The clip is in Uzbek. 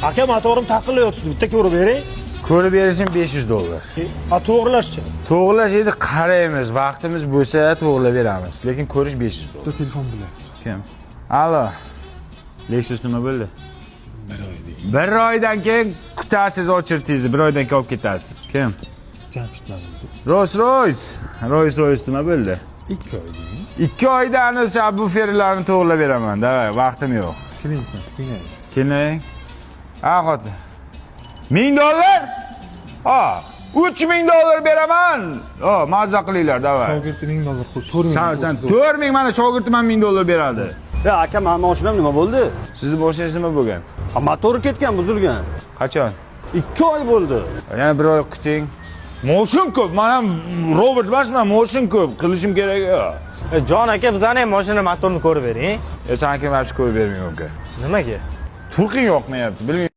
Aka motorim taqillayotibdi. Bitta ko'rib bering. Ko'rib berishim $500. To'g'rilashchi. To'g'rilash edi qaraymiz. Vaqtimiz bo'lsa to'g'rilab beramiz. Lekin ko'rish $500. Bitta telefon bilan. Kim? Alo. Lexus nima bo'ldi? Bir oydan keyin kutasiz ochirtingizni, bir oydan keyin olib ketasiz. Kim? Jamshidlar. Rolls-Royce nima bo'ldi? 2 oy deyin. 2 oydan subwooferlarni to'g'rilab beraman. Davay, vaqtim yo'q. Keling. Keling. Ha, xotin. $1000? Ha, $3000 beraman. Ha, mazza qilinglar, davay. Shogirdi $1000 qo'y. Sen 4000 mana shogirdim ham $1000 beradi. Ya aka, meni mashinam nima bo'ldi? Sizni mashinangiz nima bo'lgan? Motori ketgan, buzilgan. Qachon? 2 oy bo'ldi. Yana bir oy kuting. Motion ko'p, men ham Robert emasman, motion ko'p, qilishim kerak. Jon aka, bizani ham mashina motorini ko'rib bering. Sen kim hech ko'rib bermayman uka. Nimaga? Turqing yoqmayapti, bilmayman.